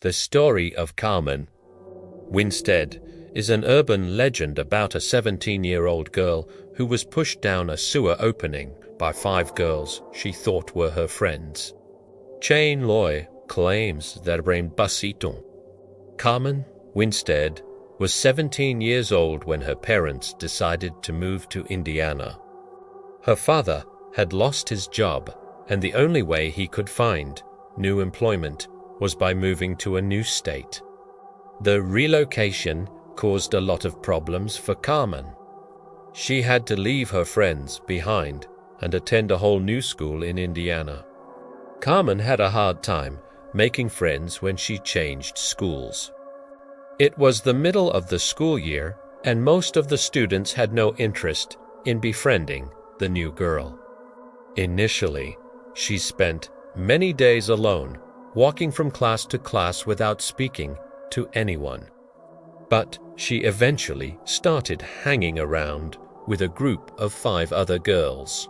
The story of Carmen Winstead is an urban legend about a 17-year-old girl who was pushed down a sewer opening by 5 girls she thought were her friends. Chain Loy claims that brain basito. Carmen Winstead was 17 years old when her parents decided to move to Indiana. Her father had lost his job, and the only way he could find new employment was by moving to a new state. The relocation caused a lot of problems for Carmen. She had to leave her friends behind and attend a whole new school in Indiana. Carmen had a hard time making friends when she changed schools. It was the middle of the school year, and most of the students had no interest in befriending the new girl. Initially, she spent many days alone, walking from class to class without speaking to anyone. But she eventually started hanging around with a group of 5 other girls.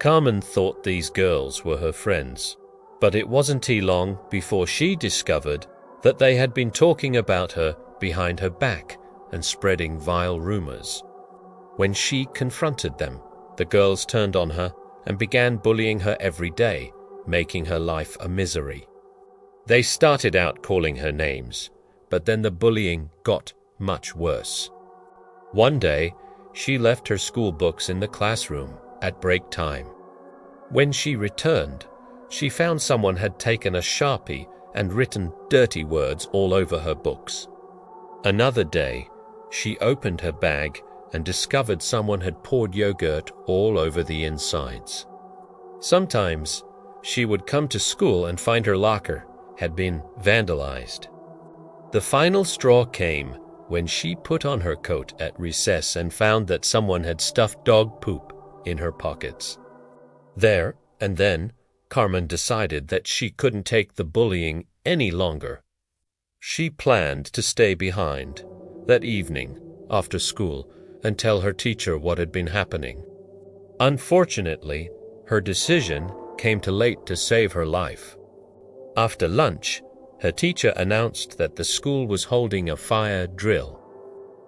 Carmen thought these girls were her friends, but it wasn't too long before she discovered that they had been talking about her behind her back and spreading vile rumors. When she confronted them, the girls turned on her and began bullying her every day, making her life a misery. They started out calling her names, but then the bullying got much worse. One day, she left her school books in the classroom at break time. When she returned, she found someone had taken a Sharpie and written dirty words all over her books. Another day, she opened her bag and discovered someone had poured yogurt all over the insides. Sometimes, she would come to school and find her locker had been vandalized. The final straw came when she put on her coat at recess and found that someone had stuffed dog poop in her pockets. There and then, Carmen decided that she couldn't take the bullying any longer. She planned to stay behind that evening after school and tell her teacher what had been happening. Unfortunately, her decision came too late to save her life. After lunch, her teacher announced that the school was holding a fire drill.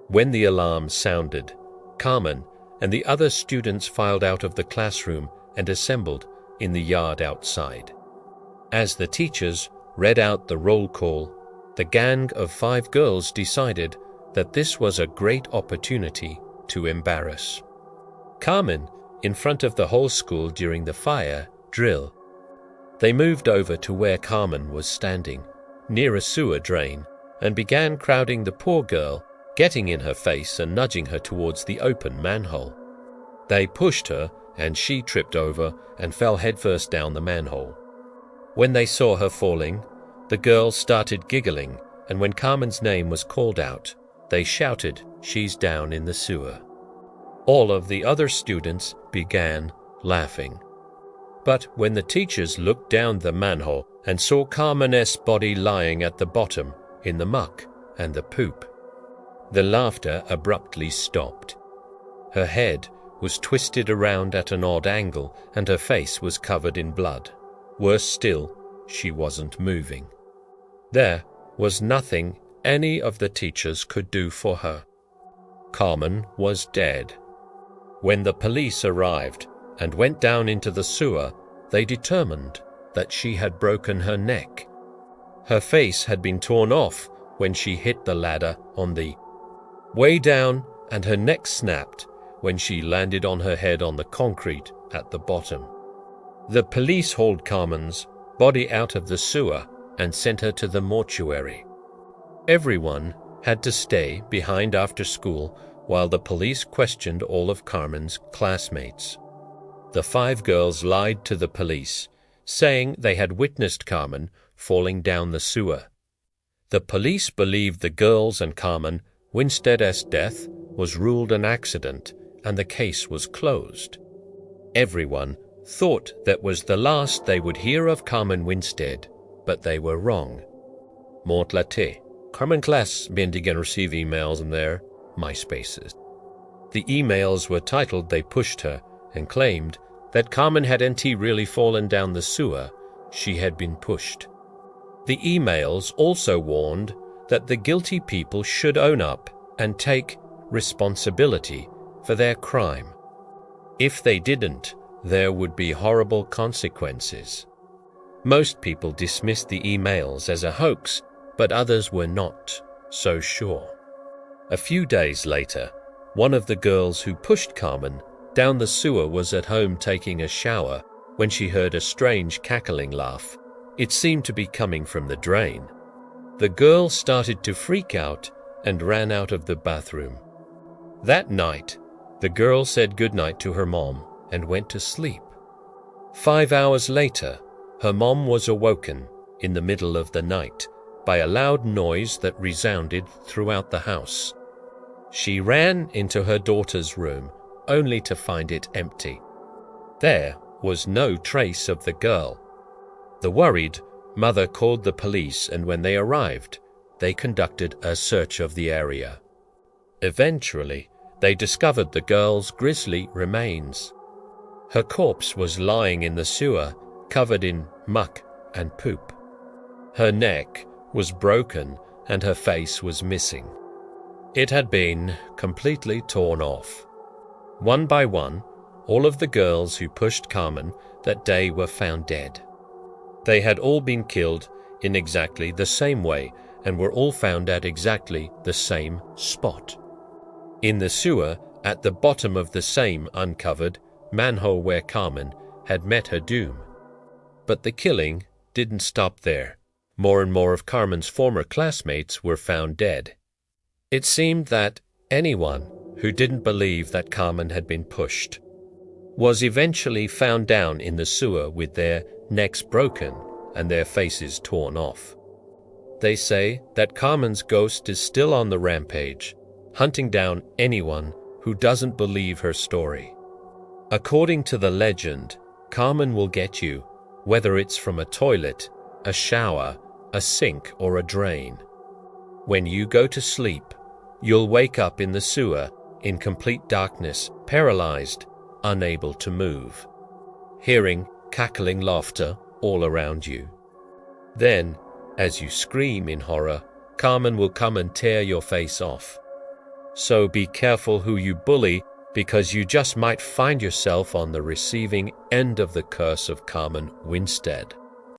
When the alarm sounded, Carmen and the other students filed out of the classroom and assembled in the yard outside. As the teachers read out the roll call, the gang of 5 girls decided that this was a great opportunity to embarrass Carmen in front of the whole school during the fire drill. They moved over to where Carmen was standing, near a sewer drain, and began crowding the poor girl, getting in her face and nudging her towards the open manhole. They pushed her, and she tripped over and fell headfirst down the manhole. When they saw her falling, the girls started giggling, and when Carmen's name was called out, they shouted, "She's down in the sewer." All of the other students began laughing. But when the teachers looked down the manhole and saw Carmen's body lying at the bottom in the muck and the poop, the laughter abruptly stopped. Her head was twisted around at an odd angle and her face was covered in blood. Worse still, she wasn't moving. There was nothing any of the teachers could do for her. Carmen was dead. When the police arrived and went down into the sewer, they determined that she had broken her neck. Her face had been torn off when she hit the ladder on the way down, and her neck snapped when she landed on her head on the concrete at the bottom. The police hauled Carmen's body out of the sewer and sent her to the mortuary. Everyone had to stay behind after school while the police questioned all of Carmen's classmates. The 5 girls lied to the police, saying they had witnessed Carmen falling down the sewer. The police believed the girls and Carmen Winstead's death was ruled an accident and the case was closed. Everyone thought that was the last they would hear of Carmen Winstead, but they were wrong. Mort latte. Carmen class began to receive emails in their MySpaces. The emails were titled "They Pushed Her" and claimed that Carmen hadn't really fallen down the sewer, she had been pushed. The emails also warned that the guilty people should own up and take responsibility for their crime. If they didn't, there would be horrible consequences. Most people dismissed the emails as a hoax, but others were not so sure. A few days later, one of the girls who pushed Carmen down the sewer was at home taking a shower when she heard a strange cackling laugh. It seemed to be coming from the drain. The girl started to freak out and ran out of the bathroom. That night, the girl said goodnight to her mom and went to sleep. 5 hours later, her mom was awoken in the middle of the night by a loud noise that resounded throughout the house. She ran into her daughter's room, only to find it empty. There was no trace of the girl. The worried mother called the police, and when they arrived, they conducted a search of the area. Eventually, they discovered the girl's grisly remains. Her corpse was lying in the sewer, covered in muck and poop. Her neck was broken and her face was missing. It had been completely torn off. One by one, all of the girls who pushed Carmen that day were found dead. They had all been killed in exactly the same way and were all found at exactly the same spot. In the sewer, at the bottom of the same uncovered manhole where Carmen had met her doom. But the killing didn't stop there. More and more of Carmen's former classmates were found dead. It seemed that anyone who didn't believe that Carmen had been pushed was eventually found down in the sewer with their necks broken and their faces torn off. They say that Carmen's ghost is still on the rampage, hunting down anyone who doesn't believe her story. According to the legend, Carmen will get you, whether it's from a toilet, a shower, a sink, or a drain. When you go to sleep, you'll wake up in the sewer in complete darkness, paralyzed, unable to move, hearing cackling laughter all around you. Then, as you scream in horror, Carmen will come and tear your face off. So be careful who you bully, because you just might find yourself on the receiving end of the curse of Carmen Winstead.